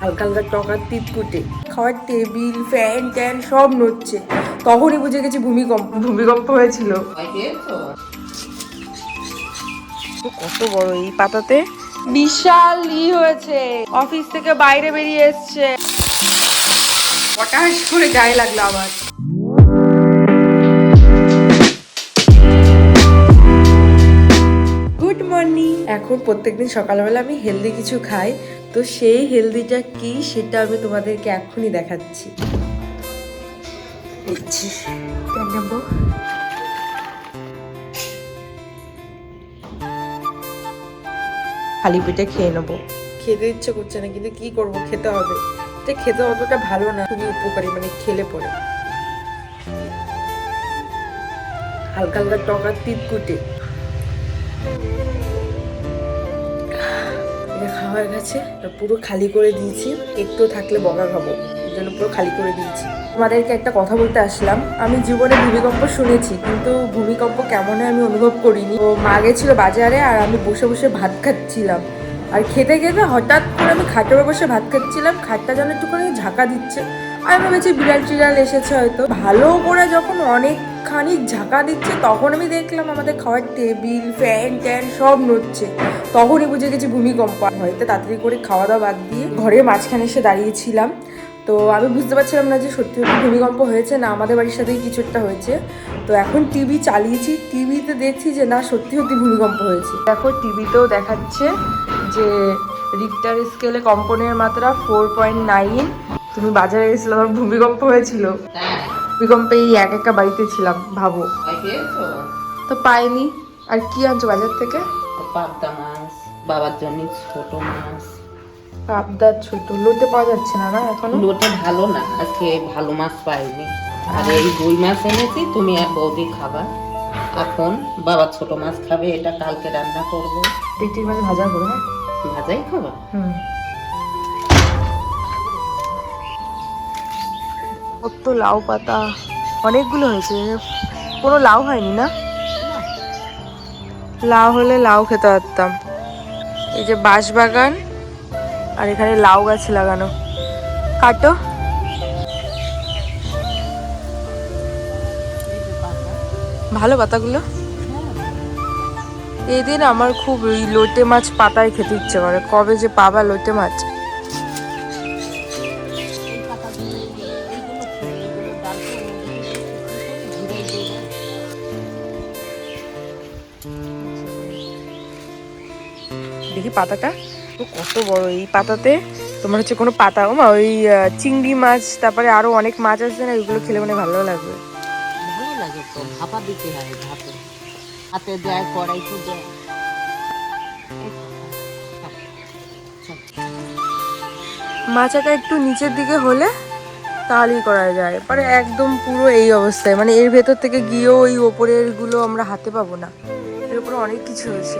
হালকা হালকা টকার তিতকুটে খাওয়ার টেবিল ফ্যান ট্যান সব নড়ছে। তখনই বুঝে গেছি ভূমিকম্প হয়েছিল। কত বড় এই পাতাতে বিশাল হয়েছে। অফিস থেকে বাইরে বেরিয়ে এসছে, পটাশ করে গায়ে লাগলো আবার। Good morning. এখন প্রত্যেকদিন সকালবেলা আমি হেলদি কিছু খাই, তো সেই হেলদিটা কি সেটা আমি তোমাদেরকে এখনই দেখাচ্ছি। খালি পেটে খেয়ে নেবো। খেতে ইচ্ছে করছে না, কিন্তু কি করব, খেতে হবে। এটা খেতে অতটা ভালো না, খুবই উপকারী, মানে খেলে পরে। হালকা হালকা টকার তিতকুটে এটা খাওয়া হয়ে গেছে, পুরো খালি করে দিয়েছি। একটু থাকলে বকা খাবো, এই জন্য পুরো খালি করে দিয়েছি। তোমাদেরকে একটা কথা বলতে আসলাম। আমি জীবনে ভূমিকম্প শুনেছি, কিন্তু ভূমিকম্প কেমন হয় আমি অনুভব করিনি। তো মা গেছিল বাজারে, আর আমি বসে বসে ভাত খাচ্ছিলাম। আর খেতে খেতে হঠাৎ করে আমি খাটের বসে ভাত খাচ্ছিলাম, খাটটা যেন একটুখানি ঝাঁকা দিচ্ছে। আমি ভেবেছি বিড়াল টিড়াল এসেছে হয়তো। ভালো করে যখন অনেকখানি ঝাঁকা দিচ্ছে, তখন আমি দেখলাম আমাদের খাওয়ার টেবিল ফ্যান ট্যান সব নড়ছে। তখনই বুঝে গেছি ভূমিকম্প। হয়তো তাড়াতাড়ি করে খাওয়া দাওয়া বাদ দিয়ে ঘরের মাঝখানে এসে দাঁড়িয়েছিলাম। তো আমি বুঝতে পারছিলাম না যে সত্যি সত্যি ভূমিকম্প হয়েছে না আমাদের বাড়ির সাথেই কিছু একটা হয়েছে। তো এখন টিভি চালিয়েছি, টিভিতে দেখছি যে না, সত্যি সত্যি ভূমিকম্প হয়েছে। দেখো টিভিতেও দেখাচ্ছে যে রিক্টার স্কেলে কম্পনের মাত্রা 4.9। তুমি বাজারে গেছিলে, তোমার ভূমিকম্প হয়েছিল। ভূমিকম্পে এই একটা বাড়িতে ছিলাম, ভাবো। তো পাইনি। আর কি আনছো বাজার থেকে? পাবদা মাছ, বাবার জন্য ছোট মাছ। পাবদা ছোট, লোটে পাওয়া যাচ্ছে না না এখন? লোটে ভালো না, আজকে ভালো মাছ পাইনি। আর এই রুই মাছ এনেছি, তুমি আর বৌদি খাবা। এখন বাবা ছোট মাছ খাবে, এটা কালকে রান্না করবো। পেটির মাছ ভাজা করো, হ্যাঁ? ভাজাই খাবা? কত লাউ পাতা, অনেকগুলো হয়েছে। কোনো লাউ হয়নি না? লাউ হলে লাউ খেতে পারতাম। এই যে বাঁশ বাগান, আর এখানে লাউ গাছ লাগানো। কাটো। ভালো পাতাগুলো। এই দিন আমার খুব ওই লোটে মাছ পাতায় খেতে ইচ্ছে করে। কবে যে পাবা লোটে মাছ? দেখি পাতাটা তো কত বড়। এই পাতাতে তোমার হচ্ছে কোনো পাতা, ও মা, ওই চিংড়ি মাছ, তারপরে আরো অনেক মাছ আছে না, ওইগুলো খেলে মানে ভালো লাগবে। ভালো লাগে তো, ভাপা দিতে হয়, ভাপে হাতে দেয়, কড়াইতে দেয়। মাচাটা একটু নিচের দিকে হলে তাহলেই করা যায়, পরে একদম পুরো এই অবস্থায়, মানে এর ভেতর থেকে গিয়েও ওই ওপরের গুলো আমরা হাতে পাবো না। এর উপরে অনেক কিছু হয়েছে।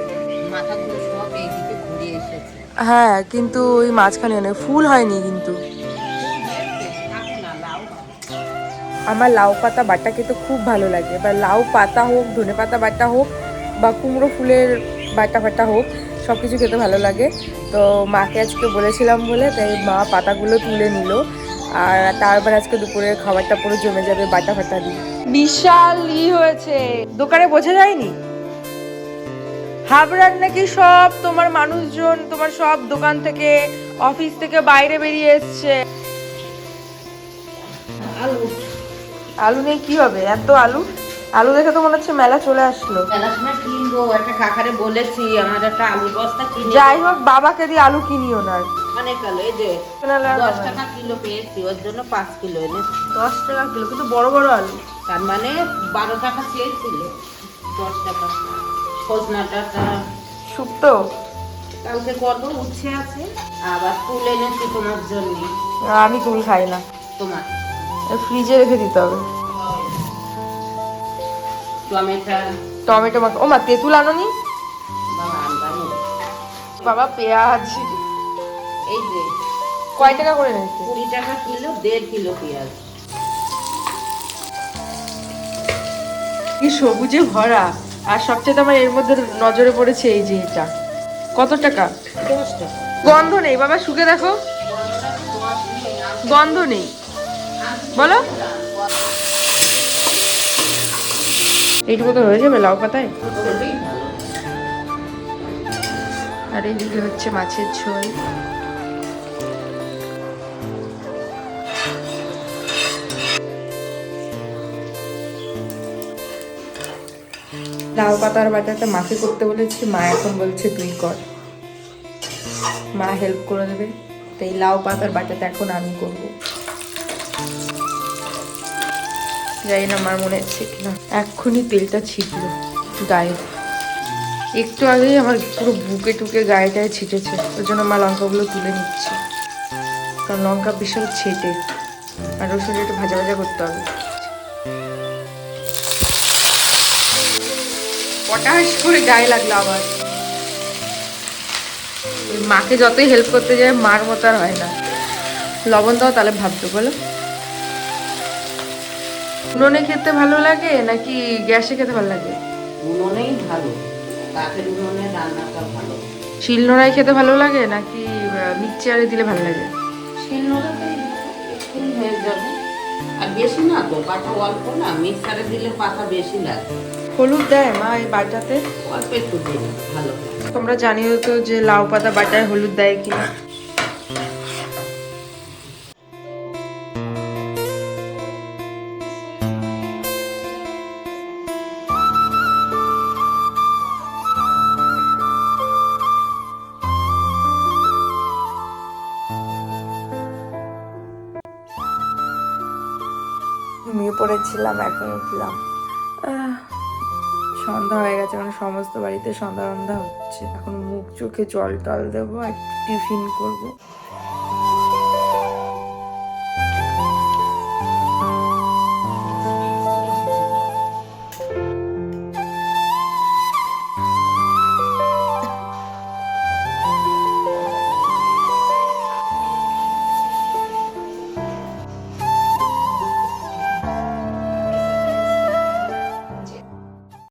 মাথাগুলো সব এইদিকে ঘুরে এসেছে। হ্যাঁ, কিন্তু ওই মাঝখানে অনেক ফুল হয়নি। কিন্তু আমার লাউ পাতা বাটা খেতে খুব ভালো লাগে। বা লাউ পাতা হোক, ধনে পাতা বাটা হোক, বা কুমড়ো ফুলের বাটা বাটা হোক, সব কিছু খেতে ভালো লাগে। তো মাকে আজকে বলেছিলাম বলে, তাই মা পাতাগুলো তুলে নিল। আর তারপর আজকে দুপুরের খাবারটা পুরো জমে যাবে বাটা ফাটা দিয়ে। বিশাল হয়েছে, দোকানে বোঝা যায়নি। হাবড়ার নাকি সব তোমার মানুষজন, তোমার সব দোকান থেকে অফিস থেকে বাইরে বেরিয়ে এসছে। আলু আলু নেই কি হবে? এত আলু, আলু দেখে তো মনে হচ্ছে মেলা চলে আসলো। মেলার সময় কিনবো, একটা কাকারে বলেছি আমার একটা আলু বস্তা কিনে। যাই হোক, বাবাকে দিয়ে আলু কিনিও না। অনেক আলু, এই যে 10 টাকা কিলো পেয়েছি, ওর জন্য 5 কিলো এনেছি। 10 টাকা কিলো, কিন্তু বড় বড় আলু। তার মানে 12 টাকা চেয়েছিল, 10 টাকা। সজনা ডাঁটা শুক্তো কালকে কত উচ্ছে আছে, আবার ফুল এনেছি তোমার জন্য। আমি কুল খাই না, তোমার ফ্রিজে রেখে দিতে হবে। টমেটো মাখা। ও মা, তেঁতুল আনোনি? বাবা আনবানি। বাবা পেঁয়াজ এই যে কয় টাকা করে নিয়েছে? 20 টাকা কিলো, 1.5 কিলো পেঁয়াজ। কি সবুজে ভরা। আর সবচেয়ে আমার এর মধ্যে নজরে পড়েছে এই যে এটা। কত টাকা? 10 টাকা। গন্ধ নেই বাবা, শুকে দেখো, গন্ধ নেই, বলো। এইটুকু তো হয়ে যাবে লাউ পাতায়। আর এইদিকে হচ্ছে মাছের ঝোল। লাউ পাতার বাটাটা মাকে করতে বলেছি, মা এখন বলছে তুই কর, মা হেল্প করে দেবে। তো এই লাউ পাতার বাটাটা এখন আমি করব। জানি না আমার মনে হচ্ছে কিনা, এক্ষুনি তেলটা ছিটলো গায়ে, একটু আগেই আমার পুরো বুকে টুকে গায়ে টায়ে ছিটেছে। ওই জন্য মা লঙ্কাগুলো তুলে নিচ্ছে, কারণ লঙ্কা বিশাল ছেটে, আর রসুন একটু ভাজা ভাজা করতে হবে। পটাশ করে গায়ে লাগলো আবার। মাকে যতই হেল্প করতে যায় মার মতো আর হয় না। লবণ দাও তাহলে ভাবতো, বলো। উনুনে খেতে ভালো লাগে নাকি গ্যাসে খেতে ভালো লাগে? উনুনেই ভালো, কাঠের উনুনে রান্নাটা ভালো। শিলনোড়ায় খেতে ভালো লাগে নাকি মিক্সচারে দিলে ভালো লাগে? শিলনোড়াতেই এক্ষুনি হয়ে যাবে, আর বেশি না তো, পাতা অল্প না, মিক্সারে দিলে পাতা বেশি লাগে। হলুদ দেয় মা এই বাটাতে? অল্প একটু দিলে ভালো। তোমরা জানিও তো যে লাউ পাতা বাটায় হলুদ দেয় কিনা। ঘুমিয়ে পড়েছিলাম, এখন উঠলাম। সন্ধ্যা হয়ে গেছে, মানে সমস্ত বাড়িতে সন্ধ্যা সন্ধ্যা হচ্ছে। এখন মুখ চোখে জল টল দেবো, আর টিফিন করবো।